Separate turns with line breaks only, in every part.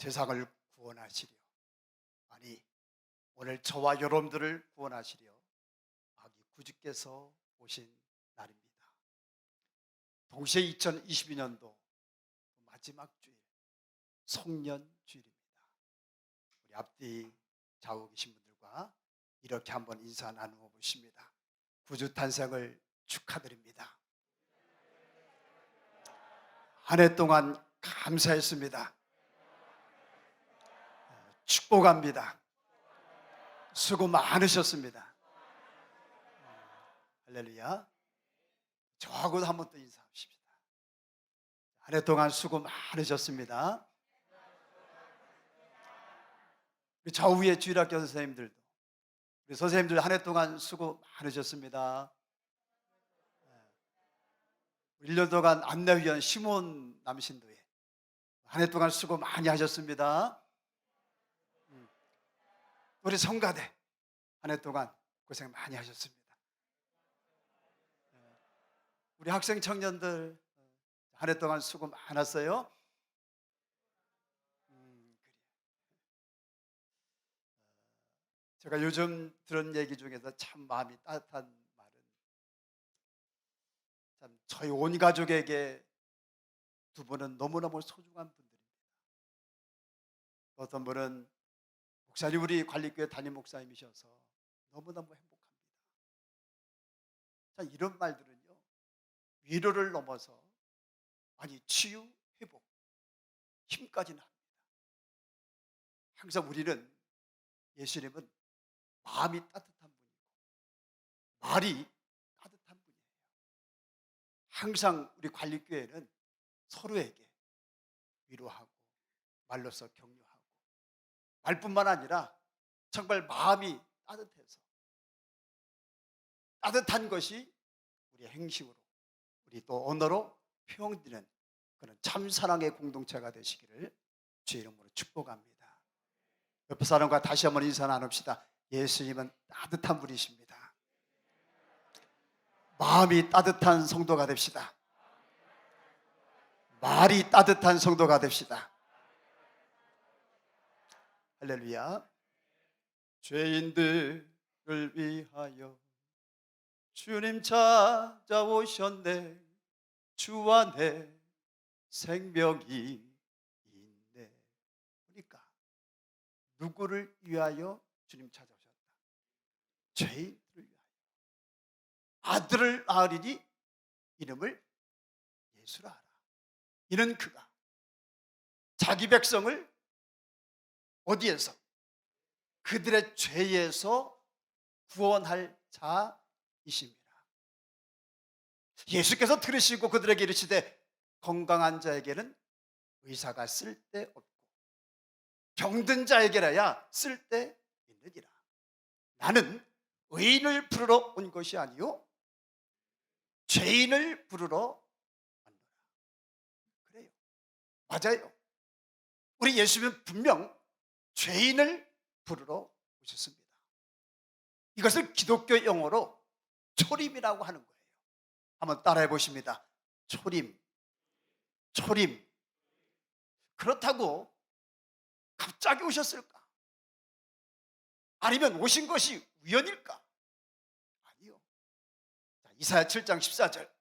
세상을 구원하시려, 아니 오늘 저와 여러분들을 구원하시려 아기 구주께서 오신 날입니다. 동시에 2022년도 마지막 주일, 성년 주일입니다. 우리 앞뒤 좌우 계신 분들과 이렇게 한번 인사 나누어 보십니다. 구주 탄생을 축하드립니다. 한 해 동안 감사했습니다. 축복합니다. 수고 많으셨습니다. 할렐루야. 저하고도 한번 또 인사합시다. 한 해 동안 수고 많으셨습니다. 우리 좌우에 주일학교 선생님들도, 우리 선생님들 한 해 동안 수고 많으셨습니다. 1년 동안 안내위원 시몬 남신도에 한 해 동안 수고 많이 하셨습니다. 우리 성가대 한 해 동안 고생 많이 하셨습니다. 우리 학생 청년들 한 해 동안 수고 많았어요. 제가 요즘 들은 얘기 중에서 참 마음이 따뜻한 말은, 참 저희 온 가족에게 두 분은 너무너무 소중한 분들입니다. 어떤 분은 목사님, 우리 관리교회 담임 목사님이셔서 너무너무 행복합니다. 자, 이런 말들은요, 위로를 넘어서, 아니 치유, 회복, 힘까지는 합니다. 항상 우리는, 예수님은 마음이 따뜻한 분이고 말이 따뜻한 분이에요. 항상 우리 관리교회는 서로에게 위로하고 말로써 격려하고, 말뿐만 아니라 정말 마음이 따뜻해서, 따뜻한 것이 우리의 행식으로, 우리 또 언어로 표현되는 그런 참 사랑의 공동체가 되시기를 주의 이름으로 축복합니다. 옆에 사람과 다시 한번 인사 나눕시다. 예수님은 따뜻한 분이십니다. 마음이 따뜻한 성도가 됩시다. 말이 따뜻한 성도가 됩시다. 할렐루야. 죄인들을 위하여 주님 찾아오셨네. 주 안에 생명이 있네. 그러니까 누구를 위하여 주님 찾아오셨다? 죄인들을 위하여. 아들을 낳으리니 이름을 예수라 하라. 이는 그가 자기 백성을 어디에서? 그들의 죄에서 구원할 자이십니다. 예수께서 들으시고 그들에게 이르시되 건강한 자에게는 의사가 쓸데없고 병든 자에게라야 쓸데있느니라. 나는 의인을 부르러 온 것이 아니요 죄인을 부르러 왔노라. 그래요, 맞아요. 우리 예수님은 분명 죄인을 부르러 오셨습니다. 이것을 기독교 용어로 초림이라고 하는 거예요. 한번 따라해 보십니다. 초림, 초림. 그렇다고 갑자기 오셨을까? 아니면 오신 것이 우연일까? 아니요. 자, 이사야 7장 14절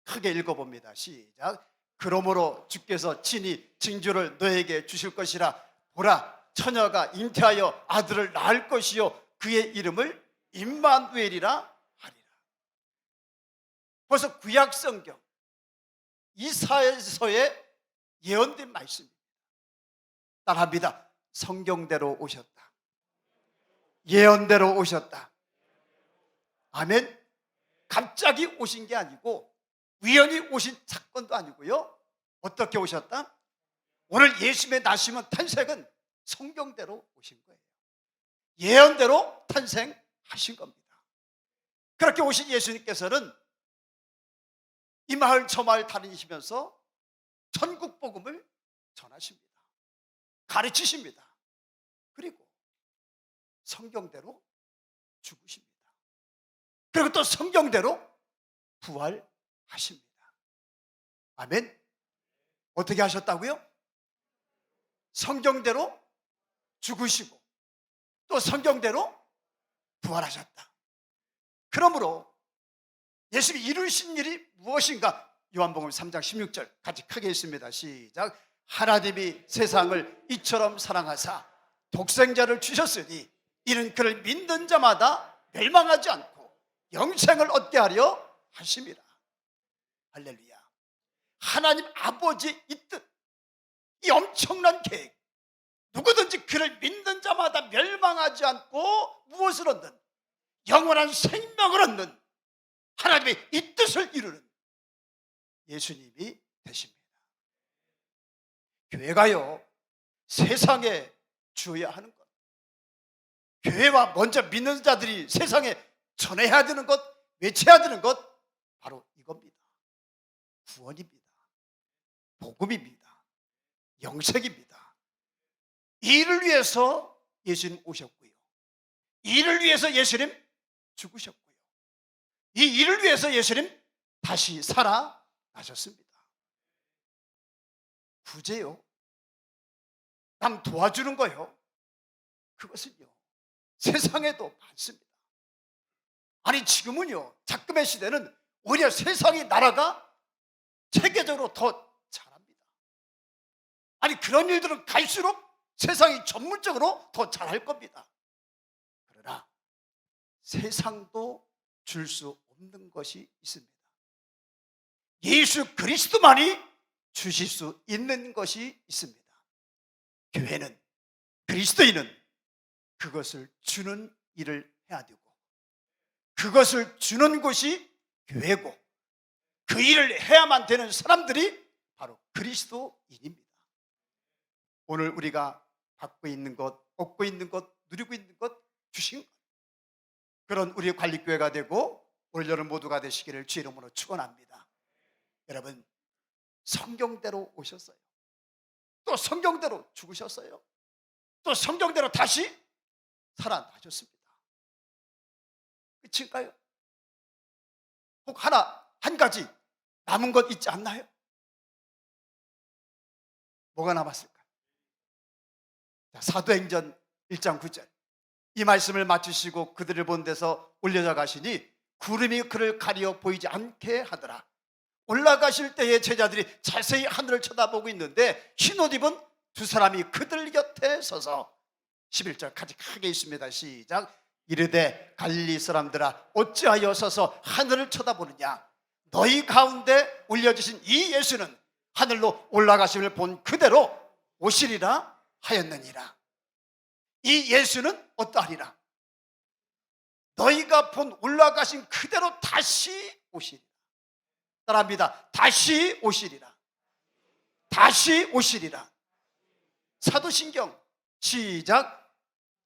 크게 읽어봅니다. 시작. 그러므로 주께서 친히 징조를 너에게 주실 것이라. 보라, 처녀가 잉태하여 아들을 낳을 것이요 그의 이름을 임마누엘이라 하리라. 벌써 구약 성경 이사야서에 예언된 말씀입니다. 따라합니다. 성경대로 오셨다. 예언대로 오셨다. 아멘. 갑자기 오신 게 아니고 우연히 오신 사건도 아니고요. 어떻게 오셨다? 오늘 예수님의 나심은 탄생은 성경대로 오신 거예요. 예언대로 탄생하신 겁니다. 그렇게 오신 예수님께서는 이 마을 저 마을 다니시면서 천국 복음을 전하십니다. 가르치십니다. 그리고 성경대로 죽으십니다. 그리고 또 성경대로 부활하십니다. 아멘. 어떻게 하셨다고요? 성경대로 죽으시고 또 성경대로 부활하셨다. 그러므로 예수님이 이루신 일이 무엇인가? 요한복음 3장 16절 같이 크게 읽습니다. 시작. 하나님이 세상을 이처럼 사랑하사 독생자를 주셨으니 이는 그를 믿는 자마다 멸망하지 않고 영생을 얻게 하려 하심이라. 할렐루야. 하나님 아버지의 이 뜻, 이 엄청난 계획, 누구든지 그를 믿는 자마다 멸망하지 않고 무엇을 얻는? 영원한 생명을 얻는 하나님의 이 뜻을 이루는 예수님이 되십니다. 교회가요, 세상에 주어야 하는 것, 교회와 먼저 믿는 자들이 세상에 전해야 되는 것, 외쳐야 되는 것, 바로 이겁니다. 구원입니다. 복음입니다. 영생입니다. 이 일을 위해서 예수님 오셨고요, 이 일을 위해서 예수님 죽으셨고요, 이 일을 위해서 예수님 다시 살아나셨습니다. 구제요, 남 도와주는 거요, 그것은요 세상에도 많습니다. 아니 지금은요, 작금의 시대는 오히려 세상이 나라가 체계적으로 더 잘합니다. 아니 그런 일들은 갈수록 세상이 전문적으로 더 잘할 겁니다. 그러나 세상도 줄 수 없는 것이 있습니다. 예수 그리스도만이 주실 수 있는 것이 있습니다. 교회는, 그리스도인은 그것을 주는 일을 해야 되고, 그것을 주는 곳이 교회고, 그 일을 해야만 되는 사람들이 바로 그리스도인입니다. 오늘 우리가 받고 있는 것, 얻고 있는 것, 누리고 있는 것, 주신 것, 그런 우리의 관리교회가 되고 올 여름 모두가 되시기를 주의 이름으로 축원합니다. 여러분, 성경대로 오셨어요. 또 성경대로 죽으셨어요. 또 성경대로 다시 살아나셨습니다. 끝일까요? 혹 한 가지 남은 것 있지 않나요? 뭐가 남았을까요? 사도행전 1장 9절, 이 말씀을 마치시고 그들을 본 데서 올려져 가시니 구름이 그를 가리어 보이지 않게 하더라. 올라가실 때에 제자들이 자세히 하늘을 쳐다보고 있는데 흰옷 입은 두 사람이 그들 곁에 서서 11절 같이 크게 있습니다. 시작. 이르되 갈릴리 사람들아 어찌하여 서서 하늘을 쳐다보느냐? 너희 가운데 올려주신 이 예수는 하늘로 올라가심을 본 그대로 오시리라 하였느니라. 이 예수는 어떠하리라? 너희가 본 올라가신 그대로 다시 오시리라. 따라합니다. 다시 오시리라. 다시 오시리라. 사도신경 시작.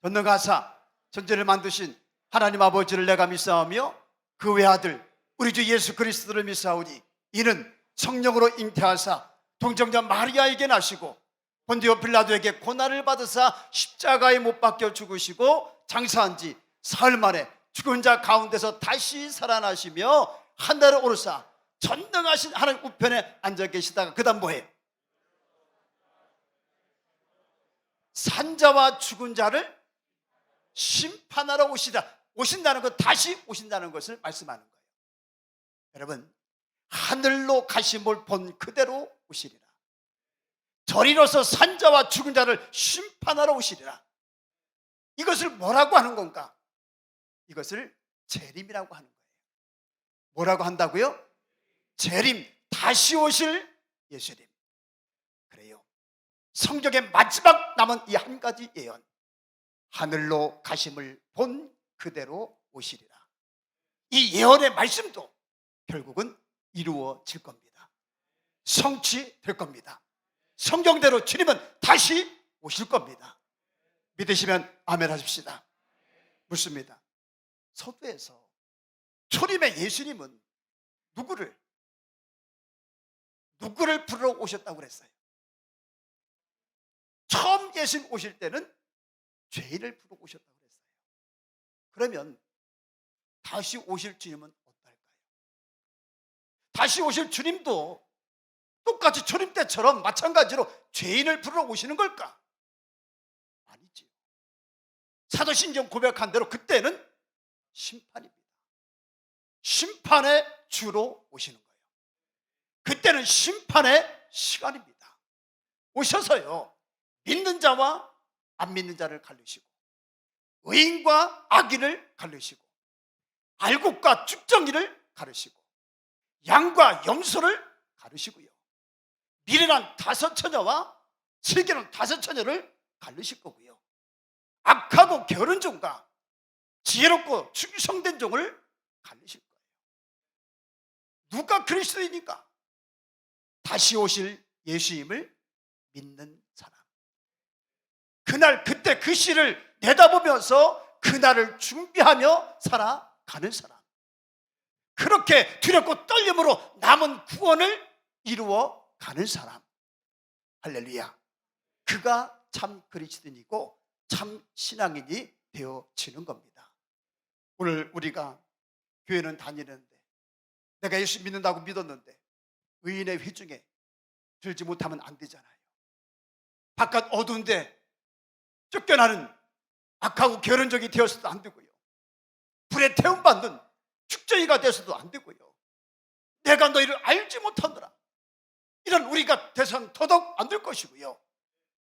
전능하사 천지를 만드신 하나님 아버지를 내가 믿사오며 그 외아들 우리 주 예수 그리스도를 믿사오니 이는 성령으로 잉태하사 동정자 마리아에게 나시고 본디오 빌라도에게 고난을 받으사 십자가에 못 박혀 죽으시고 장사한 지 사흘 만에 죽은 자 가운데서 다시 살아나시며 하늘에 오르사 전능하신 하나님 우편에 앉아 계시다가 그 다음 뭐예요? 산자와 죽은 자를 심판하러 오신다는 것, 다시 오신다는 것을 말씀하는 거예요. 여러분, 하늘로 가심을 본 그대로 오시리라. 저리로서 산자와 죽은 자를 심판하러 오시리라. 이것을 뭐라고 하는 건가? 이것을 재림이라고 하는 거예요. 뭐라고 한다고요? 재림, 다시 오실 예수님. 그래요. 성경의 마지막 남은 이 한 가지 예언, 하늘로 가심을 본 그대로 오시리라. 이 예언의 말씀도 결국은 이루어질 겁니다. 성취될 겁니다. 성경대로 주님은 다시 오실 겁니다. 믿으시면 아멘 하십시다. 묻습니다. 서두에서 초림의 예수님은 누구를 부르러 오셨다고 그랬어요? 처음 예수님 오실 때는 죄인을 부르러 오셨다고 그랬어요. 그러면 다시 오실 주님은 어떨까요? 다시 오실 주님도 똑같이 초림 때처럼 마찬가지로 죄인을 부르러 오시는 걸까? 아니지요. 사도신경 고백한 대로 그때는 심판입니다. 심판의 주로 오시는 거예요. 그때는 심판의 시간입니다. 오셔서요, 믿는 자와 안 믿는 자를 가르시고, 의인과 악인을 가르시고, 알곡과 쭉정이를 가르시고, 양과 염소를 가르시고요, 미련한 다섯 처녀와 슬기로운 다섯 처녀를 가르실 거고요, 악하고 게으른 종과 지혜롭고 충성된 종을 가르실 거예요. 누가 그리스도이니까? 다시 오실 예수님을 믿는 사람. 그날 그때 그 시를 내다보면서 그날을 준비하며 살아가는 사람. 그렇게 두렵고 떨림으로 남은 구원을 이루어 가는 사람. 할렐루야. 그가 참 그리스도인이고 참 신앙인이 되어지는 겁니다. 오늘 우리가 교회는 다니는데, 내가 예수 믿는다고 믿었는데 의인의 회중에 들지 못하면 안 되잖아요. 바깥 어두운데 쫓겨나는 악하고 게으른 적이 되어서도 안 되고요, 불에 태움받는 축제이가 되어서도 안 되고요, 내가 너희를 알지 못하노라, 이런 우리가 돼서는 더더욱 안 될 것이고요,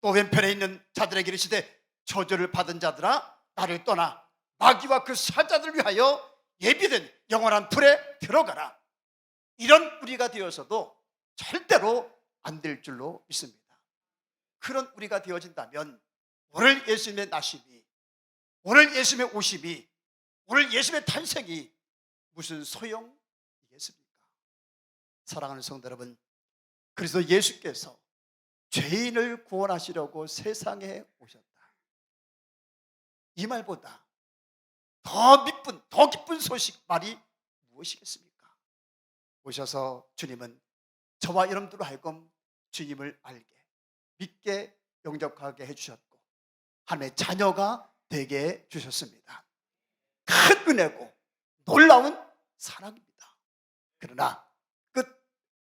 또 왼편에 있는 자들에게 이르시되 저주를 받은 자들아 나를 떠나 마귀와 그 사자들을 위하여 예비된 영원한 불에 들어가라, 이런 우리가 되어서도 절대로 안 될 줄로 믿습니다. 그런 우리가 되어진다면 오늘 예수님의 나심이, 오늘 예수님의 오심이, 오늘 예수님의 탄생이 무슨 소용이겠습니까? 사랑하는 성도 여러분, 그래서 예수께서 죄인을 구원하시려고 세상에 오셨다. 이 말보다 더 기쁜 소식 말이 무엇이겠습니까? 오셔서 주님은 저와 여러분들로 하여금 주님을 알게, 믿게, 영접하게 해주셨고 하나님의 자녀가 되게 해주셨습니다. 큰 은혜고 놀라운 사랑입니다. 그러나 끝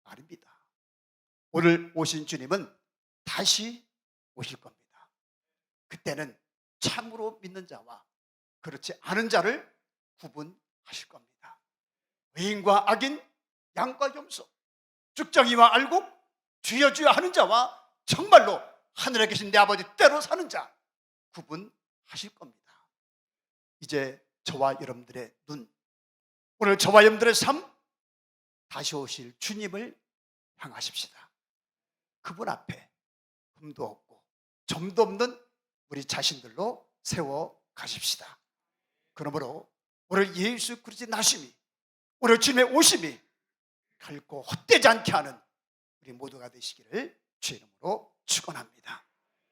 아닙니다. 오늘 오신 주님은 다시 오실 겁니다. 그때는 참으로 믿는 자와 그렇지 않은 자를 구분하실 겁니다. 의인과 악인, 양과 염소, 쭉정이와 알곡, 주여 주여 하는 자와 정말로 하늘에 계신 내 아버지 때로 사는 자 구분하실 겁니다. 이제 저와 여러분들의 눈, 오늘 저와 여러분들의 삶, 다시 오실 주님을 향하십시다. 그분 앞에 흠도 없고 점도 없는 우리 자신들로 세워 가십시다. 그러므로 오늘 예수 그리스도의 나심이, 오늘 주님의 오심이 결코 헛되지 않게 하는 우리 모두가 되시기를 주의 이름으로 축원합니다.